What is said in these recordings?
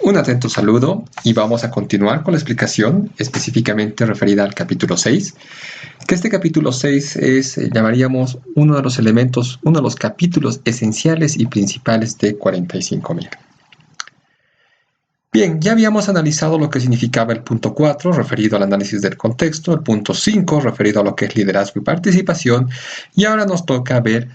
Un atento saludo y vamos a continuar con la explicación específicamente referida al capítulo 6, que este capítulo 6 es, llamaríamos, uno de los elementos, uno de los capítulos esenciales y principales de 45.000. Bien, ya habíamos analizado lo que significaba el punto 4, referido al análisis del contexto, el punto 5, referido a lo que es liderazgo y participación, y ahora nos toca ver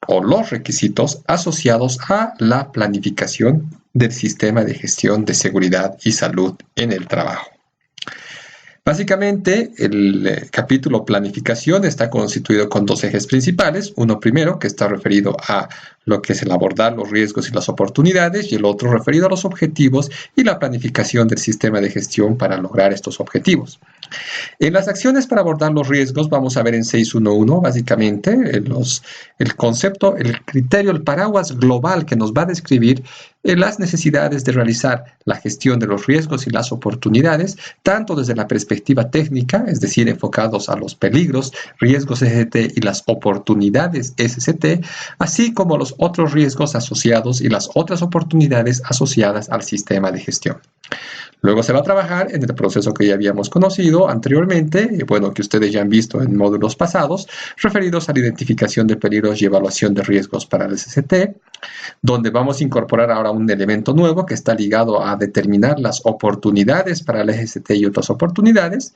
los requisitos asociados a la planificación del sistema de gestión de seguridad y salud en el trabajo. Básicamente, el capítulo planificación está constituido con dos ejes principales. Uno primero, que está referido a lo que es el abordar los riesgos y las oportunidades, y el otro referido a los objetivos y la planificación del sistema de gestión para lograr estos objetivos. En las acciones para abordar los riesgos vamos a ver en 6.1.1 básicamente el concepto, el criterio, el paraguas global que nos va a describir las necesidades de realizar la gestión de los riesgos y las oportunidades, tanto desde la perspectiva técnica, es decir, enfocados a los peligros, riesgos SCT y las oportunidades SCT, así como los otros riesgos asociados y las otras oportunidades asociadas al sistema de gestión. Luego se va a trabajar en el proceso que ya habíamos conocido anteriormente, que ustedes ya han visto en módulos pasados, referidos a la identificación de peligros y evaluación de riesgos para el SCT, donde vamos a incorporar ahora un elemento nuevo que está ligado a determinar las oportunidades para el SCT y otras oportunidades.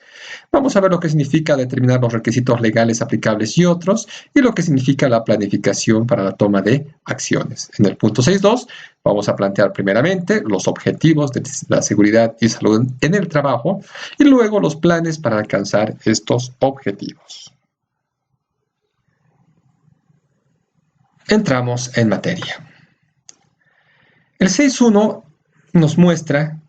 Vamos a ver lo que significa determinar los requisitos legales aplicables y otros, y lo que significa la planificación para la toma de acciones. En el punto 6.2 vamos a plantear primeramente los objetivos de la seguridad y salud en el trabajo y luego los planes para alcanzar estos objetivos. Entramos en materia. El 6.1 nos muestra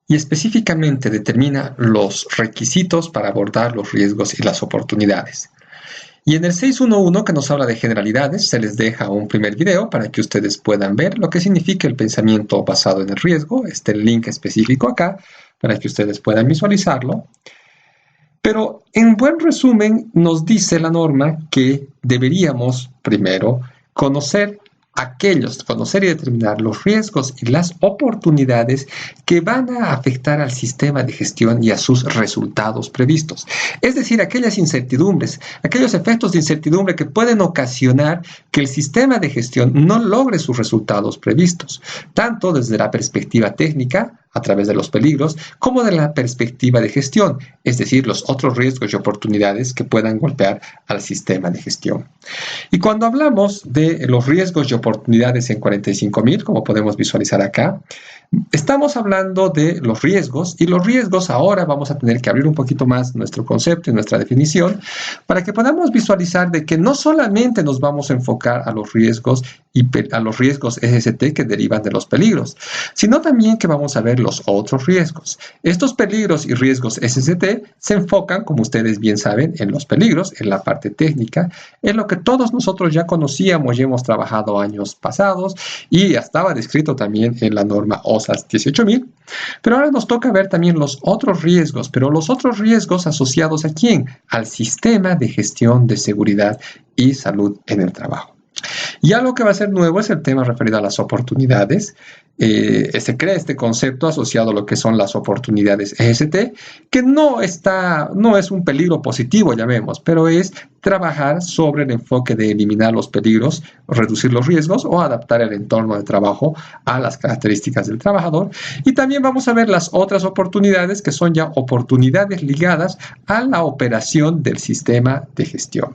y específicamente determina los requisitos para abordar los riesgos y las oportunidades. Y en el 6.1.1, que nos habla de generalidades, se les deja un primer video para que ustedes puedan ver lo que significa el pensamiento basado en el riesgo. Este link específico acá para que ustedes puedan visualizarlo. Pero en buen resumen nos dice la norma que deberíamos primero conocer y determinar los riesgos y las oportunidades que van a afectar al sistema de gestión y a sus resultados previstos. Es decir, aquellas incertidumbres, aquellos efectos de incertidumbre que pueden ocasionar que el sistema de gestión no logre sus resultados previstos, tanto desde la perspectiva técnica, a través de los peligros, como de la perspectiva de gestión, es decir, los otros riesgos y oportunidades que puedan golpear al sistema de gestión. Y cuando hablamos de los riesgos y oportunidades en 45.000, como podemos visualizar acá, estamos hablando de los riesgos, y los riesgos ahora vamos a tener que abrir un poquito más nuestro concepto y nuestra definición para que podamos visualizar de que no solamente nos vamos a enfocar a los riesgos y a los riesgos SCT que derivan de los peligros, sino también que vamos a ver los otros riesgos. Estos peligros y riesgos SCT se enfocan, como ustedes bien saben, en los peligros, en la parte técnica, en lo que todos nosotros ya conocíamos y hemos trabajado años pasados y ya estaba descrito también en la norma OSAS 18.000. Pero ahora nos toca ver también los otros riesgos, pero los otros riesgos asociados ¿a quién? Al sistema de gestión de seguridad y salud en el trabajo. Y algo que va a ser nuevo es el tema referido a las oportunidades. Se crea este concepto asociado a lo que son las oportunidades EST, que no es un peligro positivo, llamemos, pero es trabajar sobre el enfoque de eliminar los peligros, reducir los riesgos o adaptar el entorno de trabajo a las características del trabajador. Y también vamos a ver las otras oportunidades que son ya oportunidades ligadas a la operación del sistema de gestión.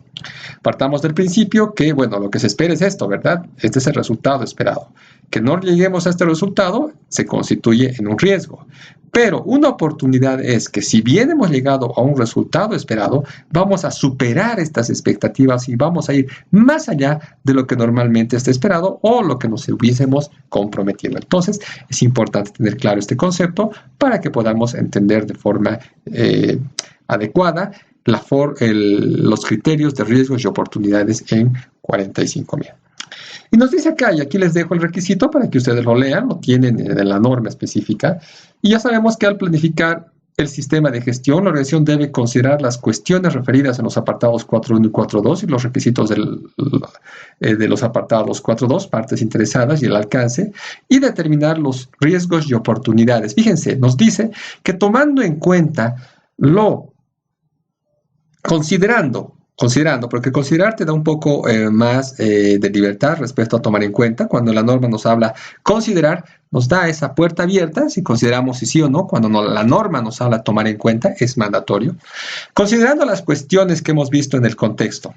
Partamos del principio que, lo que se espera es esto, ¿verdad? Este es el resultado esperado. Que no lleguemos a este resultado se constituye en un riesgo. Pero una oportunidad es que si bien hemos llegado a un resultado esperado, vamos a superar estas expectativas y vamos a ir más allá de lo que normalmente está esperado o lo que nos hubiésemos comprometido. Entonces, es importante tener claro este concepto para que podamos entender de forma adecuada los criterios de riesgos y oportunidades en 45.000. Y nos dice acá, y aquí les dejo el requisito para que ustedes lo lean, lo tienen en la norma específica, y ya sabemos que al planificar el sistema de gestión, la organización debe considerar las cuestiones referidas en los apartados 4.1 y 4.2 y los requisitos de los apartados 4.2, partes interesadas y el alcance, y determinar los riesgos y oportunidades. Fíjense, nos dice que tomando en cuenta considerando, porque considerar te da un poco más de libertad respecto a tomar en cuenta. Cuando la norma nos habla considerar, nos da esa puerta abierta, si consideramos si sí o no. Cuando la norma nos habla tomar en cuenta, es mandatorio. Considerando las cuestiones que hemos visto en el contexto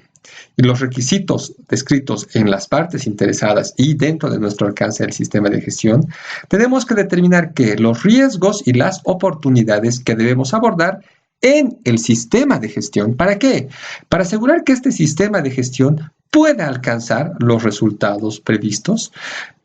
y los requisitos descritos en las partes interesadas y dentro de nuestro alcance del sistema de gestión, tenemos que determinar que los riesgos y las oportunidades que debemos abordar en el sistema de gestión. ¿Para qué? Para asegurar que este sistema de gestión pueda alcanzar los resultados previstos.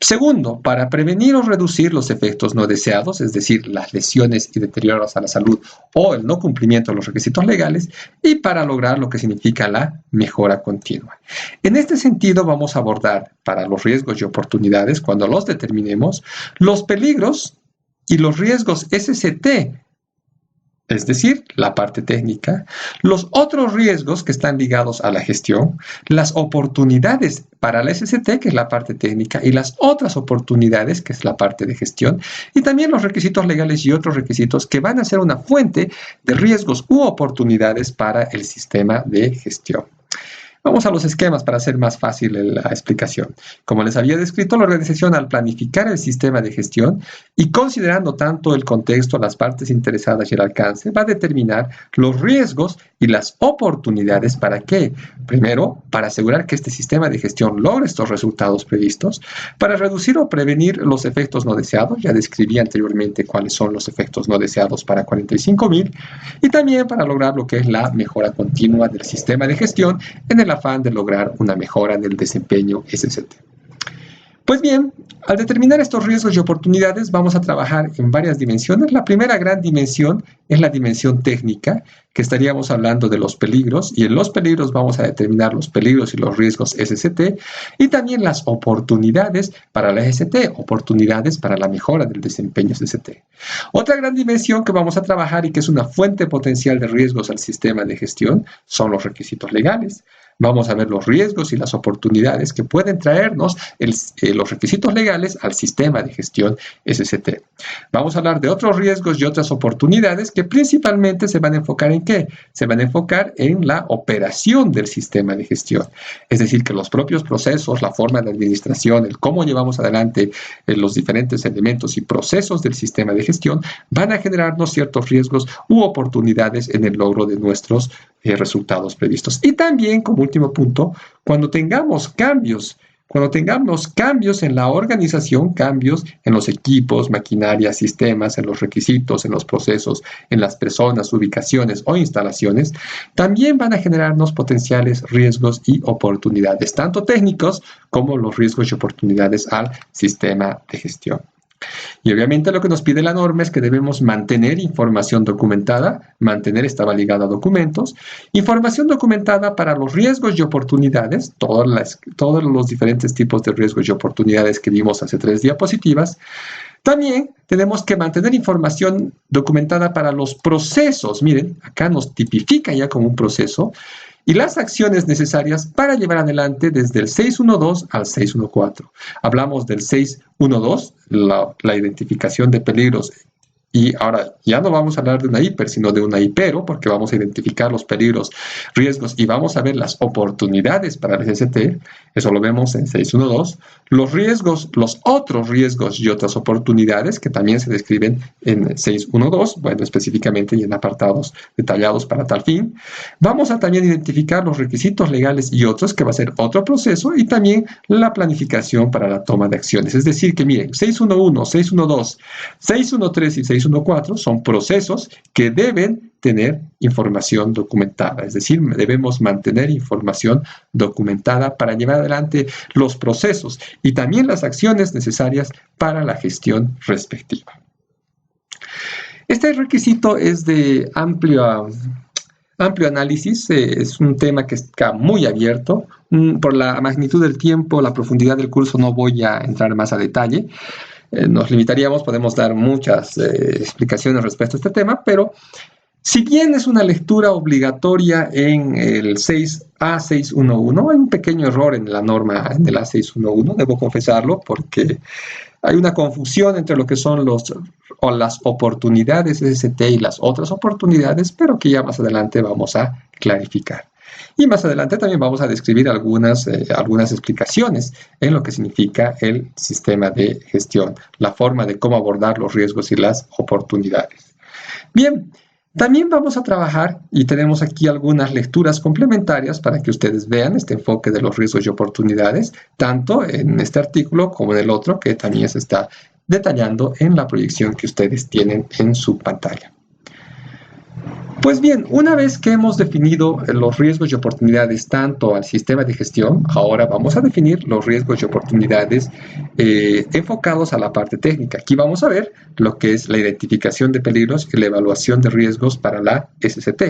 Segundo, para prevenir o reducir los efectos no deseados, es decir, las lesiones y deterioros a la salud o el no cumplimiento de los requisitos legales, y para lograr lo que significa la mejora continua. En este sentido, vamos a abordar para los riesgos y oportunidades, cuando los determinemos, los peligros y los riesgos SCT, es decir, la parte técnica, los otros riesgos que están ligados a la gestión, las oportunidades para la SCT, que es la parte técnica, y las otras oportunidades, que es la parte de gestión, y también los requisitos legales y otros requisitos que van a ser una fuente de riesgos u oportunidades para el sistema de gestión. Vamos a los esquemas para hacer más fácil la explicación. Como les había descrito, la organización, al planificar el sistema de gestión y considerando tanto el contexto, las partes interesadas y el alcance, va a determinar los riesgos y las oportunidades. ¿Para qué? Primero, para asegurar que este sistema de gestión logre estos resultados previstos, para reducir o prevenir los efectos no deseados. Ya describí anteriormente cuáles son los efectos no deseados para 45.000, y también para lograr lo que es la mejora continua del sistema de gestión en el afán de lograr una mejora en el desempeño SCT. Pues bien, al determinar estos riesgos y oportunidades vamos a trabajar en varias dimensiones. La primera gran dimensión es la dimensión técnica, que estaríamos hablando de los peligros, y en los peligros vamos a determinar los peligros y los riesgos SCT, y también las oportunidades para la SCT, oportunidades para la mejora del desempeño SCT. Otra gran dimensión que vamos a trabajar y que es una fuente potencial de riesgos al sistema de gestión son los requisitos legales. Vamos a ver los riesgos y las oportunidades que pueden traernos los requisitos legales al sistema de gestión SCT. Vamos a hablar de otros riesgos y otras oportunidades que principalmente se van a enfocar ¿en qué? Se van a enfocar en la operación del sistema de gestión. Es decir, que los propios procesos, la forma de administración, el cómo llevamos adelante los diferentes elementos y procesos del sistema de gestión van a generarnos ciertos riesgos u oportunidades en el logro de nuestros resultados previstos. Y también, como último punto, cuando tengamos cambios en la organización, cambios en los equipos, maquinaria, sistemas, en los requisitos, en los procesos, en las personas, ubicaciones o instalaciones, también van a generarnos potenciales riesgos y oportunidades, tanto técnicos como los riesgos y oportunidades al sistema de gestión. Y obviamente lo que nos pide la norma es que debemos mantener información documentada. Mantener estaba ligado a documentos. Información documentada para los riesgos y oportunidades, todos los diferentes tipos de riesgos y oportunidades que vimos hace 3 diapositivas. También tenemos que mantener información documentada para los procesos. Miren, acá nos tipifica ya como un proceso. Y las acciones necesarias para llevar adelante desde el 6.1.2 al 6.1.4. Hablamos del 6.1.2, la identificación de peligros. Y ahora ya no vamos a hablar de una hiper, sino de una hipero, porque vamos a identificar los peligros, riesgos y vamos a ver las oportunidades para el SCT. Eso lo vemos en 6.1.2. Los riesgos, los otros riesgos y otras oportunidades que también se describen en 6.1.2, bueno, específicamente y en apartados detallados para tal fin. Vamos a también identificar los requisitos legales y otros, que va a ser otro proceso, y también la planificación para la toma de acciones. Es decir, que miren, 6.1.1, 6.1.2, 6.1.3 y 6.1.4 son procesos que deben tener información documentada, es decir, debemos mantener información documentada para llevar adelante los procesos y también las acciones necesarias para la gestión respectiva. Este requisito es de amplio análisis, es un tema que está muy abierto. Por la magnitud del tiempo, la profundidad del curso, no voy a entrar más a detalle. nos limitaríamos, podemos dar muchas explicaciones respecto a este tema, pero si bien es una lectura obligatoria en el 6A611, hay un pequeño error en la norma en el A611, debo confesarlo, porque hay una confusión entre lo que son las oportunidades SST y las otras oportunidades, pero que ya más adelante vamos a clarificar. Y más adelante también vamos a describir algunas explicaciones en lo que significa el sistema de gestión, la forma de cómo abordar los riesgos y las oportunidades. Bien, también vamos a trabajar y tenemos aquí algunas lecturas complementarias para que ustedes vean este enfoque de los riesgos y oportunidades, tanto en este artículo como en el otro que también se está detallando en la proyección que ustedes tienen en su pantalla. Pues bien, una vez que hemos definido los riesgos y oportunidades tanto al sistema de gestión, ahora vamos a definir los riesgos y oportunidades enfocados a la parte técnica. Aquí vamos a ver lo que es la identificación de peligros y la evaluación de riesgos para la SST.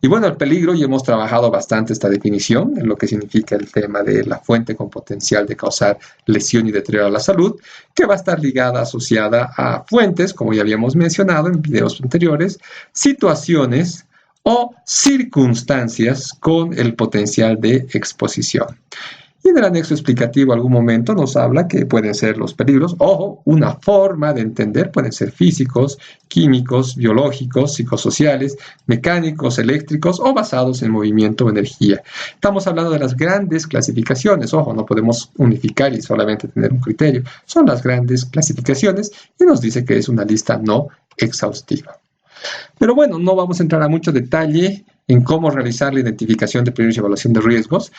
Y bueno, el peligro, ya hemos trabajado bastante esta definición, en lo que significa el tema de la fuente con potencial de causar lesión y deterioro a la salud, que va a estar ligada, asociada a fuentes, como ya habíamos mencionado en videos anteriores, situaciones o circunstancias con el potencial de exposición. Y en el anexo explicativo algún momento nos habla que pueden ser los peligros, ojo, una forma de entender, pueden ser físicos, químicos, biológicos, psicosociales, mecánicos, eléctricos o basados en movimiento o energía. Estamos hablando de las grandes clasificaciones, ojo, no podemos unificar y solamente tener un criterio, son las grandes clasificaciones y nos dice que es una lista no exhaustiva. Pero bueno, no vamos a entrar a mucho detalle en cómo realizar la identificación de peligros y evaluación de riesgos,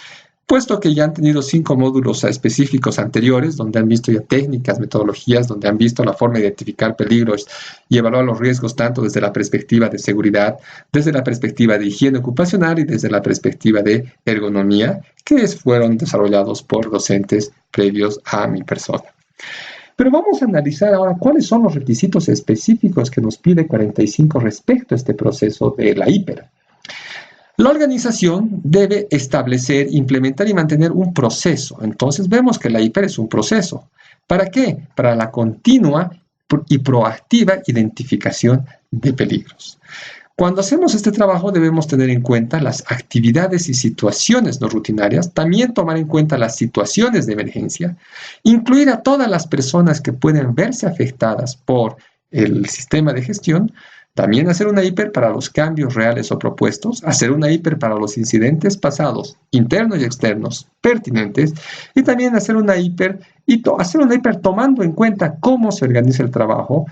puesto que ya han tenido 5 módulos específicos anteriores, donde han visto ya técnicas, metodologías, donde han visto la forma de identificar peligros y evaluar los riesgos tanto desde la perspectiva de seguridad, desde la perspectiva de higiene ocupacional y desde la perspectiva de ergonomía, que fueron desarrollados por docentes previos a mi persona. Pero vamos a analizar ahora cuáles son los requisitos específicos que nos pide 45 respecto a este proceso de la IPER. La organización debe establecer, implementar y mantener un proceso. Entonces vemos que la IPER es un proceso. ¿Para qué? Para la continua y proactiva identificación de peligros. Cuando hacemos este trabajo debemos tener en cuenta las actividades y situaciones no rutinarias, también tomar en cuenta las situaciones de emergencia, incluir a todas las personas que pueden verse afectadas por el sistema de gestión, también hacer una IPER para los cambios reales o propuestos, hacer una IPER para los incidentes pasados, internos y externos, pertinentes, y también hacer una IPER tomando en cuenta cómo se organiza el trabajo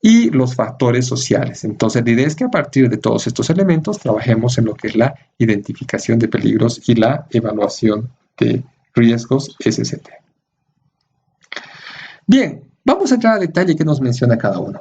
y los factores sociales. Entonces, la idea es que a partir de todos estos elementos trabajemos en lo que es la identificación de peligros y la evaluación de riesgos SST. Bien, vamos a entrar a detalle que nos menciona cada uno.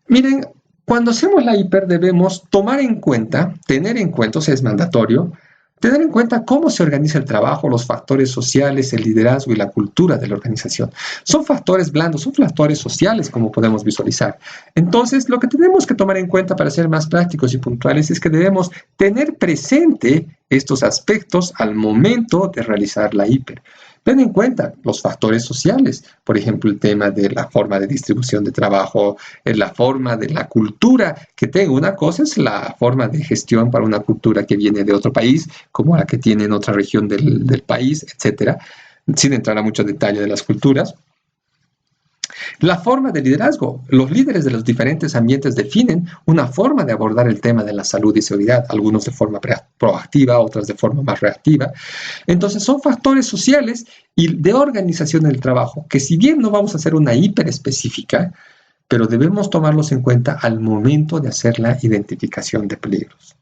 Miren, cuando hacemos la IPER debemos tomar en cuenta, tener en cuenta, o sea, es mandatorio, tener en cuenta cómo se organiza el trabajo, los factores sociales, el liderazgo y la cultura de la organización. Son factores blandos, son factores sociales, como podemos visualizar. Entonces, lo que tenemos que tomar en cuenta para ser más prácticos y puntuales es que debemos tener presente estos aspectos al momento de realizar la IPER. Ten en cuenta los factores sociales, por ejemplo, el tema de la forma de distribución de trabajo, la forma de la cultura que tengo. Una cosa es la forma de gestión para una cultura que viene de otro país, como la que tiene en otra región del país, etcétera, sin entrar a mucho detalle de las culturas. La forma de liderazgo. Los líderes de los diferentes ambientes definen una forma de abordar el tema de la salud y seguridad, algunos de forma proactiva, otras de forma más reactiva. Entonces son factores sociales y de organización del trabajo que si bien no vamos a hacer una hiper específica, pero debemos tomarlos en cuenta al momento de hacer la identificación de peligros.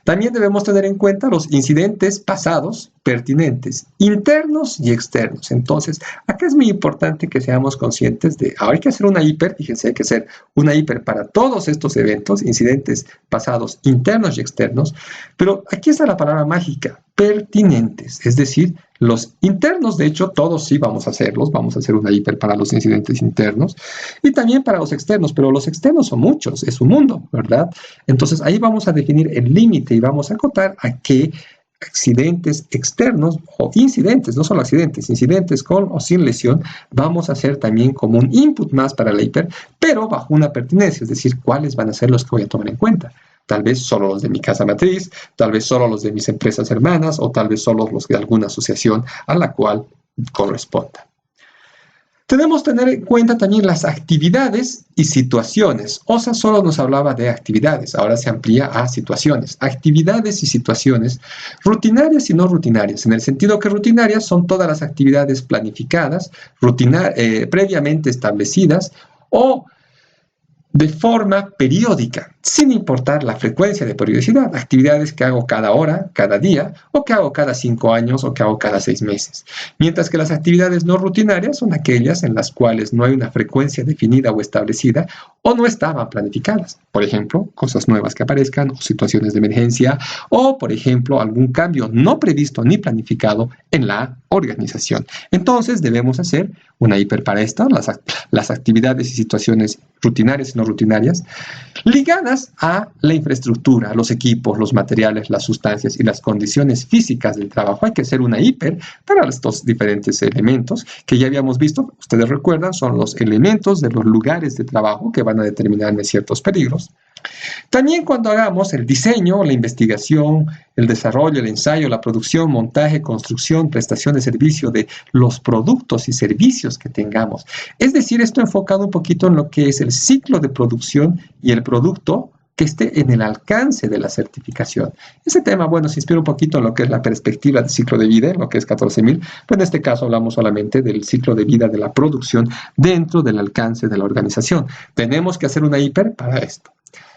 También debemos tener en cuenta los incidentes pasados pertinentes, internos y externos. Entonces, acá es muy importante que seamos conscientes de, ahora hay que hacer una hiper, fíjense, hay que hacer una hiper para todos estos eventos, incidentes pasados, internos y externos, pero aquí está la palabra mágica, pertinentes, es decir, los internos, de hecho, todos sí vamos a hacerlos, vamos a hacer una hiper para los incidentes internos y también para los externos, pero los externos son muchos, es un mundo, ¿verdad? Entonces ahí vamos a definir el límite y vamos a acotar a qué accidentes externos o incidentes, no solo accidentes, incidentes con o sin lesión, vamos a hacer también como un input más para la hiper, pero bajo una pertinencia, es decir, cuáles van a ser los que voy a tomar en cuenta. Tal vez solo los de mi casa matriz, tal vez solo los de mis empresas hermanas o tal vez solo los de alguna asociación a la cual corresponda. Tenemos que tener en cuenta también las actividades y situaciones. OSA solo nos hablaba de actividades, ahora se amplía a situaciones. Actividades y situaciones rutinarias y no rutinarias, en el sentido que rutinarias son todas las actividades planificadas, previamente establecidas o de forma periódica, sin importar la frecuencia de periodicidad, actividades que hago cada hora, cada día, o que hago cada 5 años, o que hago cada 6 meses. Mientras que las actividades no rutinarias son aquellas en las cuales no hay una frecuencia definida o establecida, o no estaban planificadas. Por ejemplo, cosas nuevas que aparezcan, o situaciones de emergencia, o, por ejemplo, algún cambio no previsto ni planificado en la organización. Entonces, debemos hacer una hiper para esto, las actividades y situaciones rutinarias y no rutinarias, ligadas a la infraestructura, los equipos, los materiales, las sustancias y las condiciones físicas del trabajo. Hay que hacer una hiper para estos diferentes elementos que ya habíamos visto. Ustedes recuerdan, son los elementos de los lugares de trabajo que van a determinar ciertos peligros. También cuando hagamos el diseño, la investigación, el desarrollo, el ensayo, la producción, montaje, construcción, prestación de servicio de los productos y servicios que tengamos. Es decir, esto enfocado un poquito en lo que es el ciclo de producción y el producto que esté en el alcance de la certificación. Ese tema, bueno, se inspira un poquito en lo que es la perspectiva del ciclo de vida, en lo que es 14.000, pues en este caso hablamos solamente del ciclo de vida de la producción dentro del alcance de la organización. Tenemos que hacer una hiper para esto.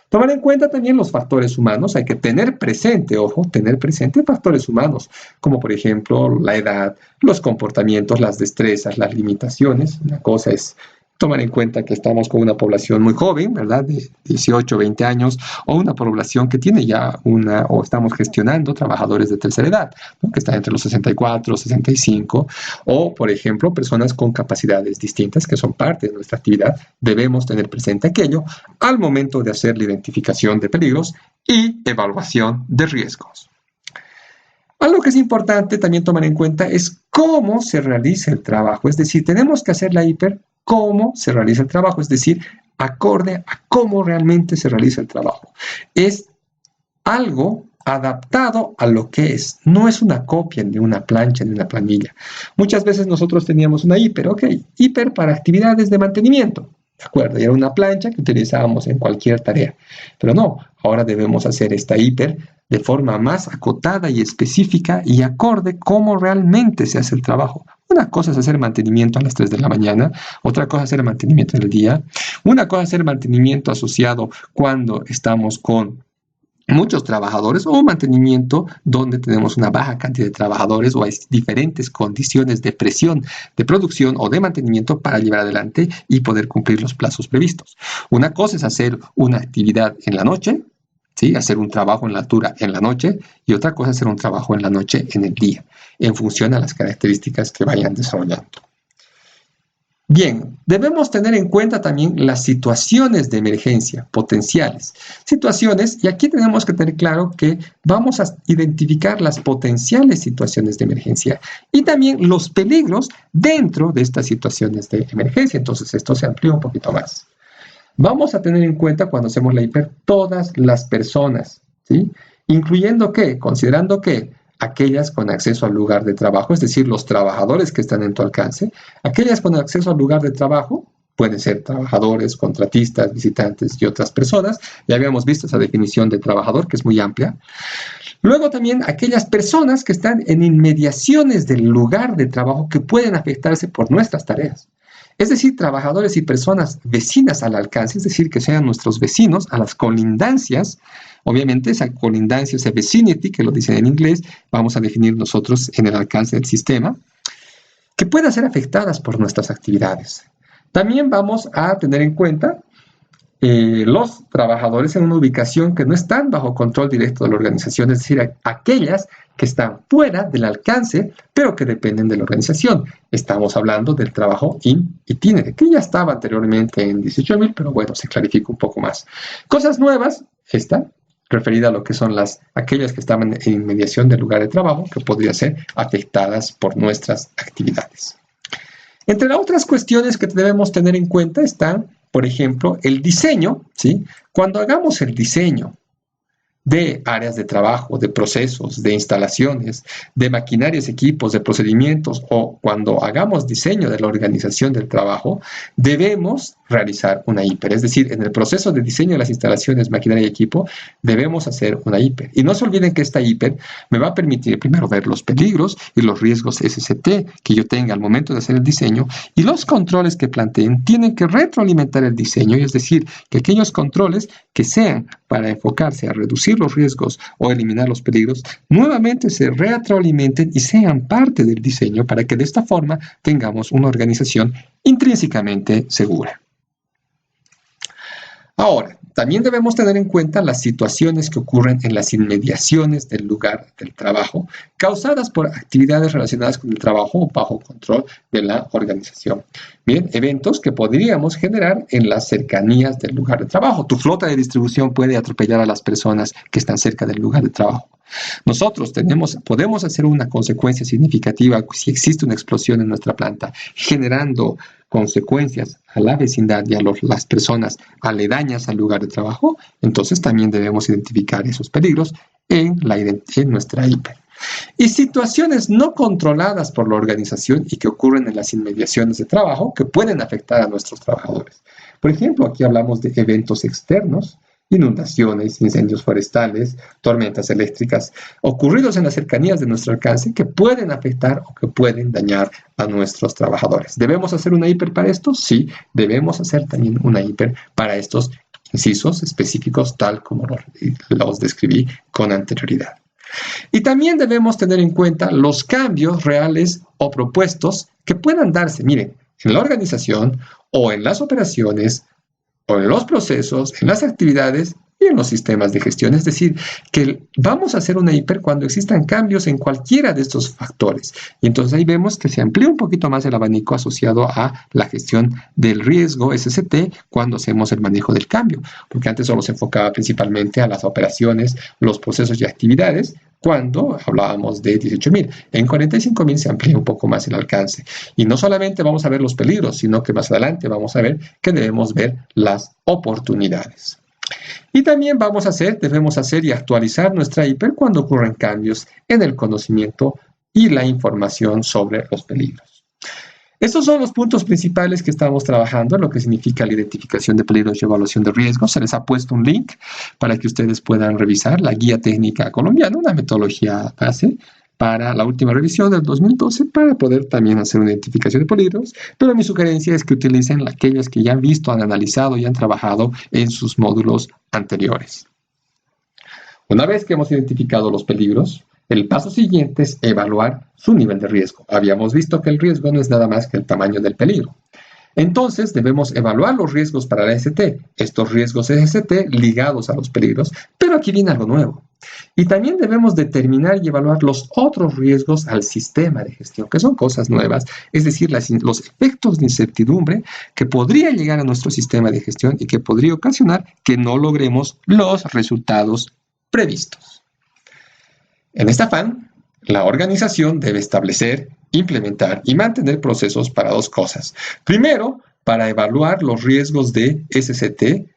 Tomar en cuenta también los factores humanos, hay que tener presente, ojo, tener presente factores humanos, como por ejemplo la edad, los comportamientos, las destrezas, las limitaciones. Una cosa es tomar en cuenta que estamos con una población muy joven, ¿verdad? De 18, 20 años, o una población que tiene ya o estamos gestionando trabajadores de tercera edad, ¿no? Que están entre los 64, 65, o, por ejemplo, personas con capacidades distintas que son parte de nuestra actividad. Debemos tener presente aquello al momento de hacer la identificación de peligros y evaluación de riesgos. Algo que es importante también tomar en cuenta es cómo se realiza el trabajo, es decir, tenemos que hacer la hiper cómo se realiza el trabajo, es decir, acorde a cómo realmente se realiza el trabajo. Es algo adaptado a lo que es, no es una copia de una plancha, de una planilla. Muchas veces nosotros teníamos una hiper, hiper para actividades de mantenimiento, ¿de acuerdo? Y era una plancha que utilizábamos en cualquier tarea, pero no, ahora debemos hacer esta hiper de forma más acotada y específica y acorde cómo realmente se hace el trabajo. Una cosa es hacer mantenimiento a las 3 de la mañana, otra cosa es hacer mantenimiento en el día, una cosa es hacer mantenimiento asociado cuando estamos con muchos trabajadores o mantenimiento donde tenemos una baja cantidad de trabajadores o hay diferentes condiciones de presión de producción o de mantenimiento para llevar adelante y poder cumplir los plazos previstos. Una cosa es hacer una actividad en la noche, ¿sí? Hacer un trabajo en la altura en la noche y otra cosa es hacer un trabajo en la noche en el día, en función a las características que vayan desarrollando. Bien, debemos tener en cuenta también las situaciones de emergencia potenciales. Situaciones, y aquí tenemos que tener claro que vamos a identificar las potenciales situaciones de emergencia y también los peligros dentro de estas situaciones de emergencia. Entonces, esto se amplía un poquito más. Vamos a tener en cuenta cuando hacemos la hiper todas las personas, ¿sí? Incluyendo que, considerando que aquellas con acceso al lugar de trabajo, es decir, los trabajadores que están en tu alcance, aquellas con acceso al lugar de trabajo, pueden ser trabajadores, contratistas, visitantes y otras personas. Ya habíamos visto esa definición de trabajador, que es muy amplia. Luego también aquellas personas que están en inmediaciones del lugar de trabajo que pueden afectarse por nuestras tareas. Es decir, trabajadores y personas vecinas al alcance, es decir, que sean nuestros vecinos a las colindancias. Obviamente, esa colindancia, esa vicinity, que lo dicen en inglés, vamos a definir nosotros en el alcance del sistema, que puedan ser afectadas por nuestras actividades. También vamos a tener en cuenta los trabajadores en una ubicación que no están bajo control directo de la organización, es decir, aquellas que están fuera del alcance, pero que dependen de la organización. Estamos hablando del trabajo in itinere, que ya estaba anteriormente en 18.000, pero bueno, se clarifica un poco más. Cosas nuevas, referida a lo que son aquellas que estaban en inmediación del lugar de trabajo, que podrían ser afectadas por nuestras actividades. Entre las otras cuestiones que debemos tener en cuenta están, por ejemplo, el diseño, ¿sí? Cuando hagamos el diseño de áreas de trabajo, de procesos, de instalaciones, de maquinarias, equipos, de procedimientos, o cuando hagamos diseño de la organización del trabajo, debemos realizar una hiper. Es decir, en el proceso de diseño de las instalaciones, maquinaria y equipo, debemos hacer una hiper. Y no se olviden que esta hiper me va a permitir primero ver los peligros y los riesgos SCT que yo tenga al momento de hacer el diseño, y los controles que planteen tienen que retroalimentar el diseño, y es decir, que aquellos controles que sean para enfocarse a reducir los riesgos o eliminar los peligros, nuevamente se retroalimenten y sean parte del diseño para que de esta forma tengamos una organización intrínsecamente segura. Ahora, también debemos tener en cuenta las situaciones que ocurren en las inmediaciones del lugar del trabajo, causadas por actividades relacionadas con el trabajo o bajo control de la organización. Bien, eventos que podríamos generar en las cercanías del lugar de trabajo. Tu flota de distribución puede atropellar a las personas que están cerca del lugar de trabajo. Nosotros podemos hacer una consecuencia significativa si existe una explosión en nuestra planta, generando consecuencias a la vecindad y a las personas aledañas al lugar de trabajo. Entonces también debemos identificar esos peligros en nuestra hiper. Y situaciones no controladas por la organización y que ocurren en las inmediaciones de trabajo que pueden afectar a nuestros trabajadores. Por ejemplo, aquí hablamos de eventos externos, inundaciones, incendios forestales, tormentas eléctricas, ocurridos en las cercanías de nuestro alcance que pueden afectar o que pueden dañar a nuestros trabajadores. ¿Debemos hacer una hiper para esto? Sí, debemos hacer también una hiper para estos incisos específicos tal como los describí con anterioridad. Y también debemos tener en cuenta los cambios reales o propuestos que puedan darse, miren, en la organización o en las operaciones o en los procesos, en las actividades y en los sistemas de gestión. Es decir, que vamos a hacer una hiper cuando existan cambios en cualquiera de estos factores. Y entonces ahí vemos que se amplía un poquito más el abanico asociado a la gestión del riesgo SCT cuando hacemos el manejo del cambio. Porque antes solo se enfocaba principalmente a las operaciones, los procesos y actividades, cuando hablábamos de 18.000. En 45.000 se amplía un poco más el alcance. Y no solamente vamos a ver los peligros, sino que más adelante vamos a ver que debemos ver las oportunidades. Y también debemos hacer y actualizar nuestra hiper cuando ocurren cambios en el conocimiento y la información sobre los peligros. Estos son los puntos principales que estamos trabajando, lo que significa la identificación de peligros y evaluación de riesgos. Se les ha puesto un link para que ustedes puedan revisar la guía técnica colombiana, una metodología base para la última revisión del 2012 para poder también hacer una identificación de peligros, pero mi sugerencia es que utilicen aquellas que ya han visto, han analizado y han trabajado en sus módulos anteriores. Una vez que hemos identificado los peligros, el paso siguiente es evaluar su nivel de riesgo. Habíamos visto que el riesgo no es nada más que el tamaño del peligro. Entonces, debemos evaluar los riesgos para la ST, estos riesgos ST ligados a los peligros, pero aquí viene algo nuevo. Y también debemos determinar y evaluar los otros riesgos al sistema de gestión, que son cosas nuevas, es decir, los efectos de incertidumbre que podría llegar a nuestro sistema de gestión y que podría ocasionar que no logremos los resultados previstos. En este afán, la organización debe establecer, implementar y mantener procesos para dos cosas. Primero, para evaluar los riesgos de SCT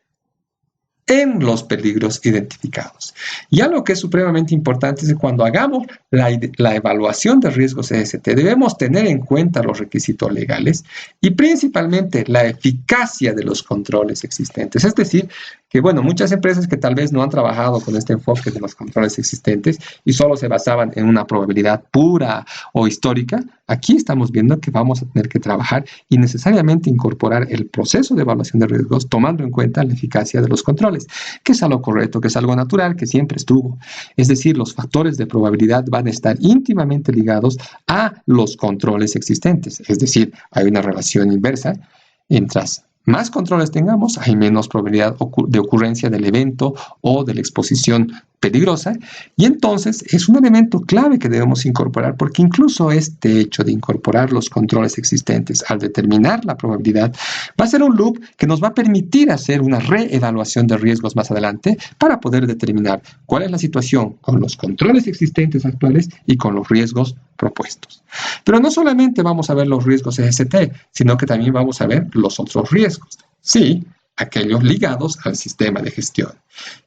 en los peligros identificados. Y algo que es supremamente importante es que cuando hagamos la evaluación de riesgos SCT, debemos tener en cuenta los requisitos legales y principalmente la eficacia de los controles existentes. Es decir, que muchas empresas que tal vez no han trabajado con este enfoque de los controles existentes y solo se basaban en una probabilidad pura o histórica, aquí estamos viendo que vamos a tener que trabajar y necesariamente incorporar el proceso de evaluación de riesgos tomando en cuenta la eficacia de los controles, que es algo correcto, que es algo natural, que siempre estuvo. Es decir, los factores de probabilidad van a estar íntimamente ligados a los controles existentes. Es decir, hay una relación inversa. Mientras más controles tengamos, hay menos probabilidad de ocurrencia del evento o de la exposición peligrosa, y entonces es un elemento clave que debemos incorporar, porque incluso este hecho de incorporar los controles existentes al determinar la probabilidad va a ser un loop que nos va a permitir hacer una reevaluación de riesgos más adelante para poder determinar cuál es la situación con los controles existentes actuales y con los riesgos propuestos. Pero no solamente vamos a ver los riesgos SST, sino que también vamos a ver los otros riesgos. Sí, aquellos ligados al sistema de gestión.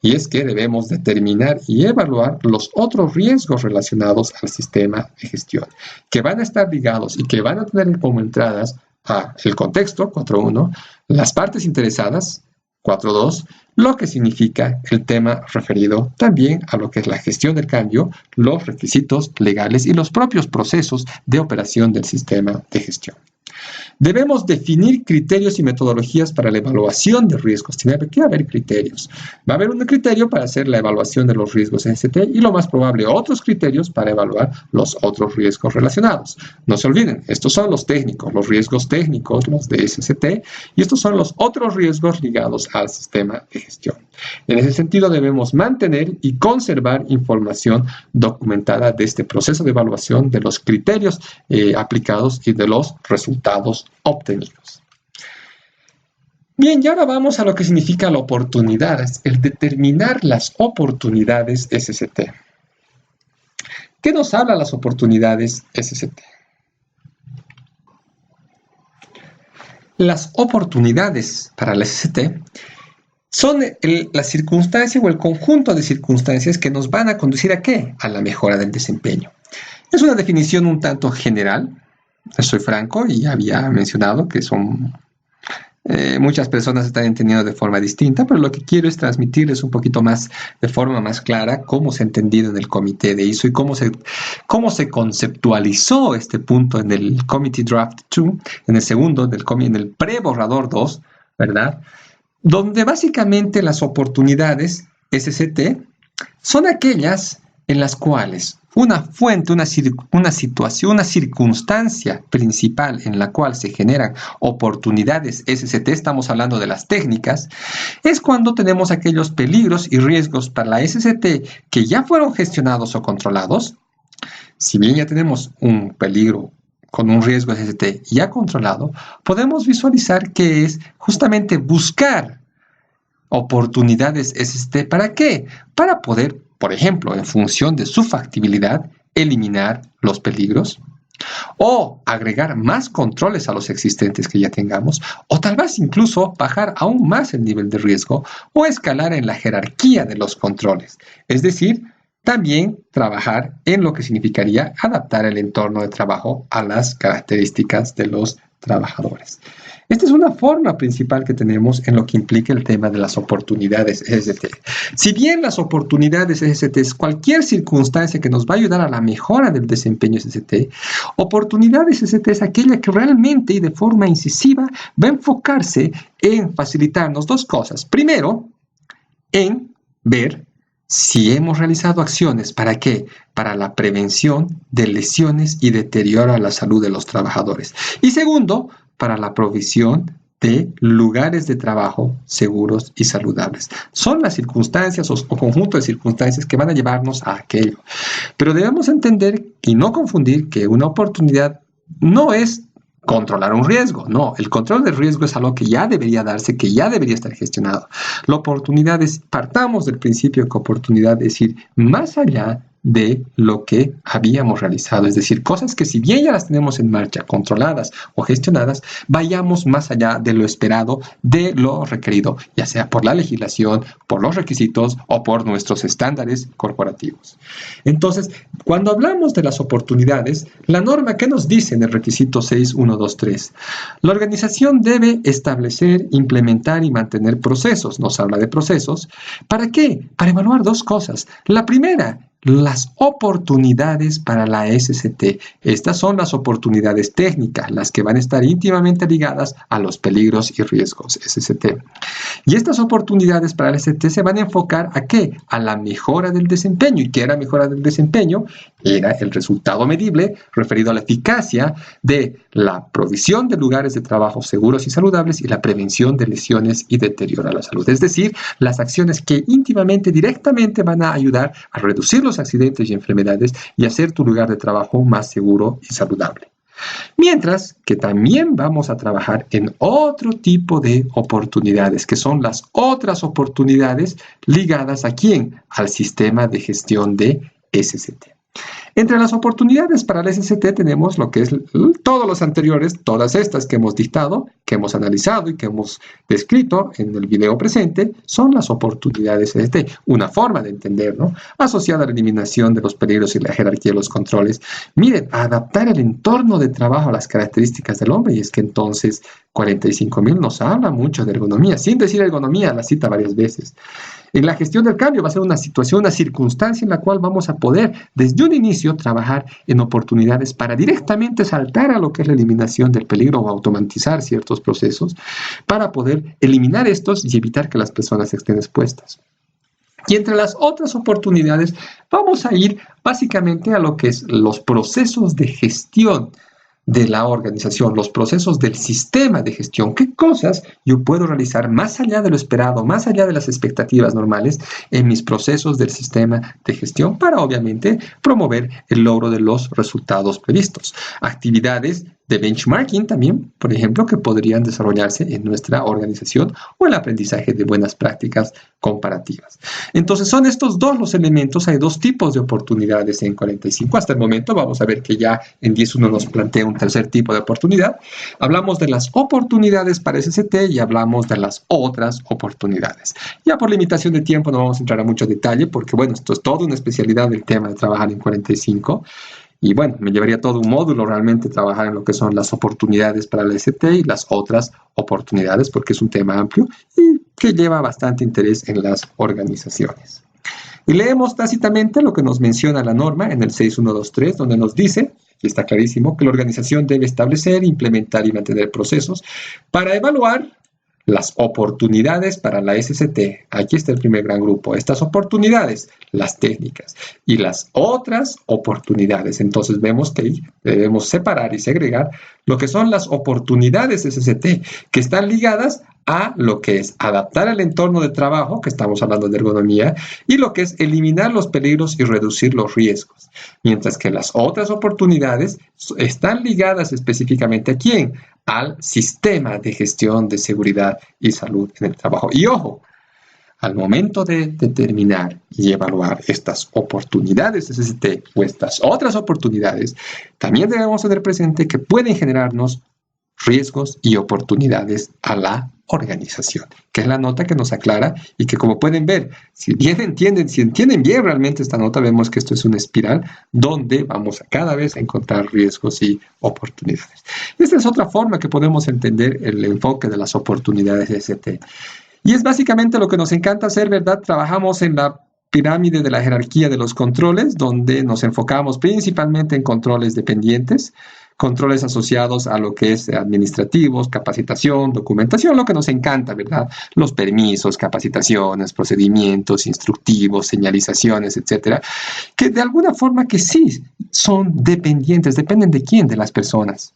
Y es que debemos determinar y evaluar los otros riesgos relacionados al sistema de gestión, que van a estar ligados y que van a tener como entradas a el contexto, 4.1, las partes interesadas, 4.2, lo que significa el tema referido también a lo que es la gestión del cambio, los requisitos legales y los propios procesos de operación del sistema de gestión. Debemos definir criterios y metodologías para la evaluación de riesgos. Tiene que haber criterios. Va a haber un criterio para hacer la evaluación de los riesgos SST y lo más probable otros criterios para evaluar los otros riesgos relacionados. No se olviden, estos son los técnicos, los riesgos técnicos, los de SST, y estos son los otros riesgos ligados al sistema de gestión. En ese sentido, debemos mantener y conservar información documentada de este proceso de evaluación, de los criterios aplicados y de los resultados obtenidos. Bien, y ahora vamos a lo que significa la oportunidad, el determinar las oportunidades SST. ¿Qué nos habla las oportunidades SST? Las oportunidades para la SST son la circunstancia o el conjunto de circunstancias que nos van a conducir ¿a qué? A la mejora del desempeño. Es una definición un tanto general. Soy franco y había mencionado que son muchas personas están entendiendo de forma distinta, pero lo que quiero es transmitirles un poquito más, de forma más clara, cómo se ha entendido en el comité de ISO y cómo se conceptualizó este punto en el Committee Draft 2, en el segundo, en el pre-borrador 2, ¿verdad? Donde básicamente las oportunidades SST son aquellas en las cuales una fuente, una situación, una circunstancia principal en la cual se generan oportunidades SST, estamos hablando de las técnicas, es cuando tenemos aquellos peligros y riesgos para la SST que ya fueron gestionados o controlados. Si bien ya tenemos un peligro con un riesgo SST ya controlado, podemos visualizar que es justamente buscar oportunidades SST. ¿Para qué? Para poder, por ejemplo, en función de su factibilidad, eliminar los peligros o agregar más controles a los existentes que ya tengamos, o tal vez incluso bajar aún más el nivel de riesgo o escalar en la jerarquía de los controles. Es decir, también trabajar en lo que significaría adaptar el entorno de trabajo a las características de los trabajadores. Esta es una forma principal que tenemos en lo que implica el tema de las oportunidades SST. Si bien las oportunidades SST es cualquier circunstancia que nos va a ayudar a la mejora del desempeño SST, oportunidades SST es aquella que realmente y de forma incisiva va a enfocarse en facilitarnos dos cosas. Primero, en ver si hemos realizado acciones, ¿para qué? Para la prevención de lesiones y deterioro a la salud de los trabajadores. Y segundo, para la provisión de lugares de trabajo seguros y saludables. Son las circunstancias o conjunto de circunstancias que van a llevarnos a aquello. Pero debemos entender y no confundir que una oportunidad no es controlar un riesgo. No, el control del riesgo es algo que ya debería darse, que ya debería estar gestionado. La oportunidad es, partamos del principio que oportunidad es ir más allá de lo que habíamos realizado, es decir, cosas que si bien ya las tenemos en marcha, controladas o gestionadas, vayamos más allá de lo esperado, de lo requerido, ya sea por la legislación, por los requisitos o por nuestros estándares corporativos. Entonces, cuando hablamos de las oportunidades, la norma, ¿qué nos dice en el requisito 6.1.2.3? La organización debe establecer, implementar y mantener procesos, nos habla de procesos. ¿Para qué? Para evaluar dos cosas. La primera, las oportunidades para la SST. Estas son las oportunidades técnicas, las que van a estar íntimamente ligadas a los peligros y riesgos SST. Y estas oportunidades para la SST se van a enfocar ¿a qué? A la mejora del desempeño. ¿Y qué era mejora del desempeño? era el resultado medible referido a la eficacia de la provisión de lugares de trabajo seguros y saludables y la prevención de lesiones y deterioro a la salud. Es decir, las acciones que íntimamente, directamente van a ayudar a reducir los accidentes y enfermedades y hacer tu lugar de trabajo más seguro y saludable. Mientras que también vamos a trabajar en otro tipo de oportunidades, que son las otras oportunidades ligadas ¿a quién? Al sistema de gestión de SCT. Entre las oportunidades para el SCT tenemos lo que es todos los anteriores, todas estas que hemos dictado, que hemos analizado y que hemos descrito en el video presente, son las oportunidades SCT. Una forma de entender, ¿no? Asociada a la eliminación de los peligros y la jerarquía de los controles. Miren, adaptar el entorno de trabajo a las características del hombre, y es que entonces 45.000 nos habla mucho de ergonomía, sin decir ergonomía, la cita varias veces. En la gestión del cambio va a ser una situación, una circunstancia en la cual vamos a poder desde un inicio trabajar en oportunidades para directamente saltar a lo que es la eliminación del peligro o automatizar ciertos procesos para poder eliminar estos y evitar que las personas estén expuestas. Y entre las otras oportunidades vamos a ir básicamente a lo que es los procesos de gestión de la organización, los procesos del sistema de gestión. ¿Qué cosas yo puedo realizar más allá de lo esperado, más allá de las expectativas normales en mis procesos del sistema de gestión para obviamente promover el logro de los resultados previstos? Actividades de benchmarking también, por ejemplo, que podrían desarrollarse en nuestra organización o el aprendizaje de buenas prácticas comparativas. Entonces, son estos dos los elementos. Hay dos tipos de oportunidades en 45. Hasta el momento vamos a ver que ya en 10.1 nos plantea un tercer tipo de oportunidad. Hablamos de las oportunidades para SCT y hablamos de las otras oportunidades. Ya por limitación de tiempo no vamos a entrar a mucho detalle porque, bueno, esto es toda una especialidad del tema de trabajar en 45. Y bueno, me llevaría todo un módulo realmente trabajar en lo que son las oportunidades para la SCT y las otras oportunidades, porque es un tema amplio y que lleva bastante interés en las organizaciones. Y leemos tácitamente lo que nos menciona la norma en el 6123, donde nos dice, y está clarísimo, que la organización debe establecer, implementar y mantener procesos para evaluar las oportunidades para la SCT. Aquí está el primer gran grupo. Estas oportunidades, las técnicas y las otras oportunidades. Entonces vemos que debemos separar y segregar lo que son las oportunidades SCT, que están ligadas a lo que es adaptar el entorno de trabajo, que estamos hablando de ergonomía, y lo que es eliminar los peligros y reducir los riesgos. Mientras que las otras oportunidades están ligadas específicamente ¿a quién? Al sistema de gestión de seguridad y salud en el trabajo. Y ojo, al momento de determinar y evaluar estas oportunidades SCT o estas otras oportunidades, también debemos tener presente que pueden generarnos riesgos y oportunidades a la organización, que es la nota que nos aclara y que, como pueden ver, si entienden bien realmente esta nota, vemos que esto es una espiral donde vamos a cada vez a encontrar riesgos y oportunidades. Esta es otra forma que podemos entender el enfoque de las oportunidades de SCT. Y es básicamente lo que nos encanta hacer, ¿verdad? Trabajamos en la pirámide de la jerarquía de los controles, donde nos enfocamos principalmente en controles dependientes, controles asociados a lo que es administrativos, capacitación, documentación, lo que nos encanta, ¿verdad? Los permisos, capacitaciones, procedimientos instructivos, señalizaciones, etcétera, que de alguna forma que sí son dependientes, dependen de quién, de las personas.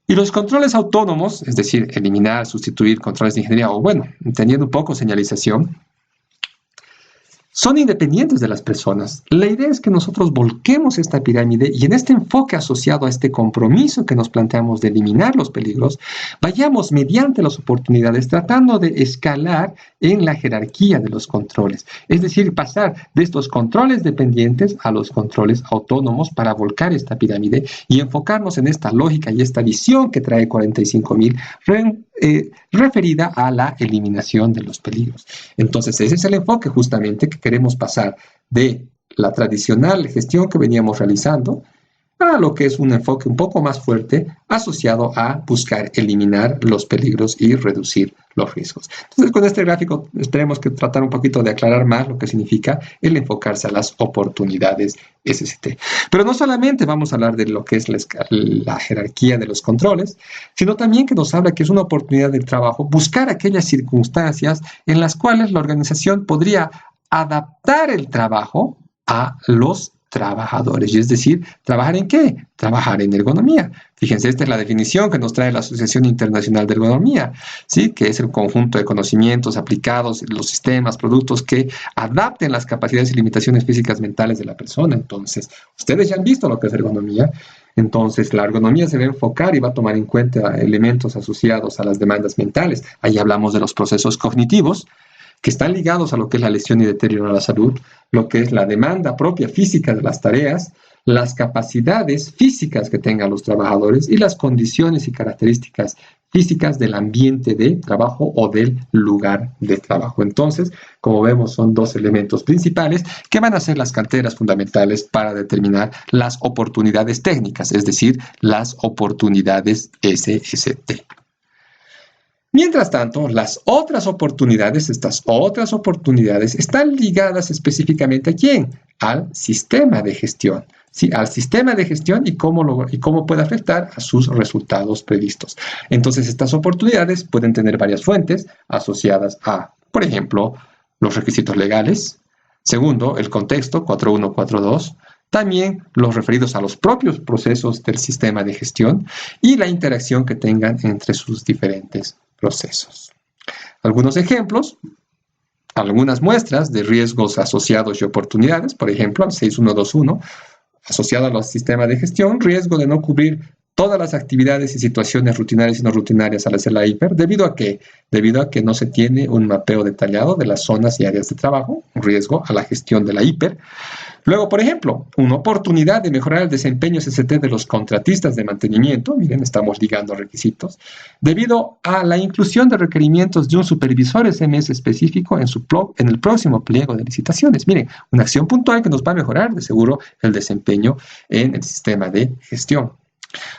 Y los controles autónomos, es decir, eliminar, sustituir controles de ingeniería, o bueno, entendiendo un poco señalización, son independientes de las personas. La idea es que nosotros volquemos esta pirámide y en este enfoque asociado a este compromiso que nos planteamos de eliminar los peligros, vayamos mediante las oportunidades tratando de escalar en la jerarquía de los controles. Es decir, pasar de estos controles dependientes a los controles autónomos para volcar esta pirámide y enfocarnos en esta lógica y esta visión que trae 45.000 referida a la eliminación de los peligros. Entonces, ese es el enfoque justamente que queremos pasar de la tradicional gestión que veníamos realizando a lo que es un enfoque un poco más fuerte asociado a buscar eliminar los peligros y reducir los riesgos. Entonces, con este gráfico esperemos que tratar un poquito de aclarar más lo que significa el enfocarse a las oportunidades SCT. Pero no solamente vamos a hablar de lo que es la jerarquía de los controles, sino también que nos habla que es una oportunidad de trabajo buscar aquellas circunstancias en las cuales la organización podría adaptar el trabajo a los trabajadores. Y es decir, ¿trabajar en qué? Trabajar en ergonomía. Fíjense, esta es la definición que nos trae la Asociación Internacional de Ergonomía, ¿sí? Que es el conjunto de conocimientos aplicados en los sistemas, productos que adapten las capacidades y limitaciones físicas mentales de la persona. Entonces, ustedes ya han visto lo que es ergonomía. Entonces, la ergonomía se va a enfocar y va a tomar en cuenta elementos asociados a las demandas mentales. Ahí hablamos de los procesos cognitivos, que están ligados a lo que es la lesión y deterioro de la salud, lo que es la demanda propia física de las tareas, las capacidades físicas que tengan los trabajadores y las condiciones y características físicas del ambiente de trabajo o del lugar de trabajo. Entonces, como vemos, son dos elementos principales que van a ser las canteras fundamentales para determinar las oportunidades técnicas, es decir, las oportunidades SST. Mientras tanto, las otras oportunidades, estas otras oportunidades están ligadas específicamente ¿a quién? Al sistema de gestión. ¿Sí? Al sistema de gestión y cómo puede afectar a sus resultados previstos. Entonces, estas oportunidades pueden tener varias fuentes asociadas a, por ejemplo, los requisitos legales. Segundo, el contexto 4142. También los referidos a los propios procesos del sistema de gestión y la interacción que tengan entre sus diferentes procesos. Algunos ejemplos, algunas muestras de riesgos asociados y oportunidades, por ejemplo, al 6121, asociado a los sistemas de gestión, riesgo de no cubrir todas las actividades y situaciones rutinarias y no rutinarias al hacer la hiper, ¿debido a qué? Debido a que no se tiene un mapeo detallado de las zonas y áreas de trabajo, un riesgo a la gestión de la hiper. Luego, por ejemplo, una oportunidad de mejorar el desempeño SST de los contratistas de mantenimiento, miren, estamos ligando requisitos, debido a la inclusión de requerimientos de un supervisor SMS específico en el próximo pliego de licitaciones. Miren, una acción puntual que nos va a mejorar de seguro el desempeño en el sistema de gestión.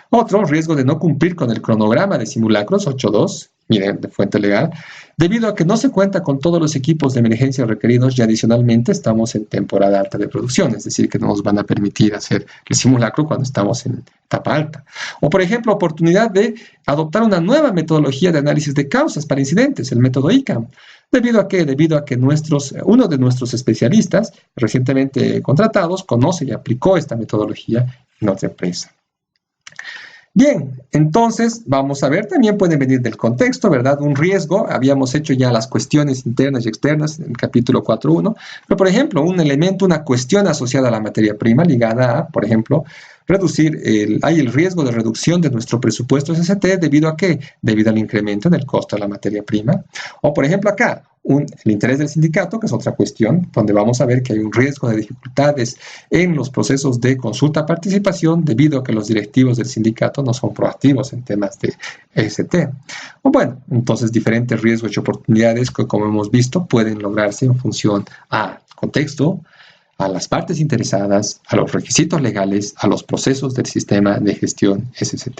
Otro, riesgo de no cumplir con el cronograma de simulacros 8.2, miren, de fuente legal, debido a que no se cuenta con todos los equipos de emergencia requeridos y adicionalmente estamos en temporada alta de producción, es decir, que no nos van a permitir hacer el simulacro cuando estamos en etapa alta. O, por ejemplo, oportunidad de adoptar una nueva metodología de análisis de causas para incidentes, el método ICAM. ¿Debido a qué? Debido a que uno de nuestros especialistas recientemente contratados conoce y aplicó esta metodología en otra empresa. Bien, entonces vamos a ver, también pueden venir del contexto, ¿verdad? Un riesgo, habíamos hecho ya las cuestiones internas y externas en el capítulo 4.1, pero por ejemplo, un elemento, una cuestión asociada a la materia prima ligada a, por ejemplo, hay el riesgo de reducción de nuestro presupuesto SST debido a ¿qué? Debido al incremento en el costo de la materia prima. O por ejemplo acá, el interés del sindicato, que es otra cuestión, donde vamos a ver que hay un riesgo de dificultades en los procesos de consulta-participación debido a que los directivos del sindicato no son proactivos en temas de SST. O bueno, entonces diferentes riesgos y oportunidades que, como hemos visto, pueden lograrse en función al contexto, a las partes interesadas, a los requisitos legales, a los procesos del sistema de gestión SST.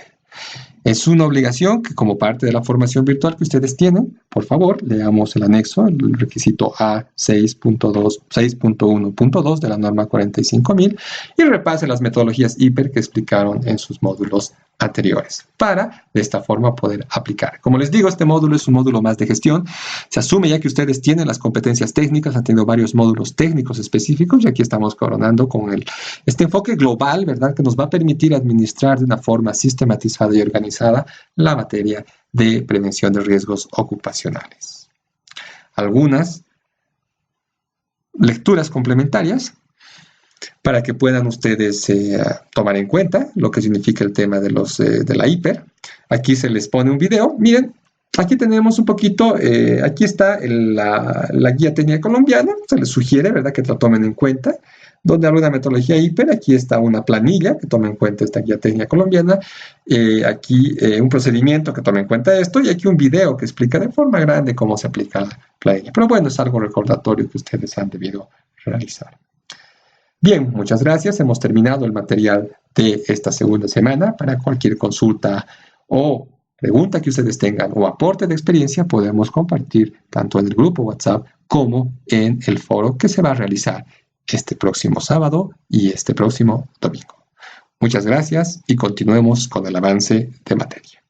Es una obligación que, como parte de la formación virtual que ustedes tienen, por favor, leamos el anexo, el requisito A6.1.2 de la norma 45.000 y repase las metodologías HIPER que explicaron en sus módulos anteriores para, de esta forma, poder aplicar. Como les digo, este módulo es un módulo más de gestión. Se asume ya que ustedes tienen las competencias técnicas, han tenido varios módulos técnicos específicos y aquí estamos coronando con este enfoque global, ¿verdad?, que nos va a permitir administrar de una forma sistematizada y organizada la materia de prevención de riesgos ocupacionales. Algunas lecturas complementarias para que puedan ustedes tomar en cuenta lo que significa el tema de la hiper. Aquí se les pone un video. Miren, aquí tenemos un poquito, aquí está la guía técnica colombiana. Se les sugiere, ¿verdad?, que lo tomen en cuenta. Donde habla de una metodología hiper, aquí está una planilla que toma en cuenta esta guía técnica colombiana, aquí un procedimiento que toma en cuenta esto, y aquí un video que explica de forma grande cómo se aplica la planilla. Pero bueno, es algo recordatorio que ustedes han debido realizar. Bien, muchas gracias. Hemos terminado el material de esta segunda semana. Para cualquier consulta o pregunta que ustedes tengan o aporte de experiencia, podemos compartir tanto en el grupo WhatsApp como en el foro que se va a realizar este próximo sábado y este próximo domingo. Muchas gracias y continuemos con el avance de materia.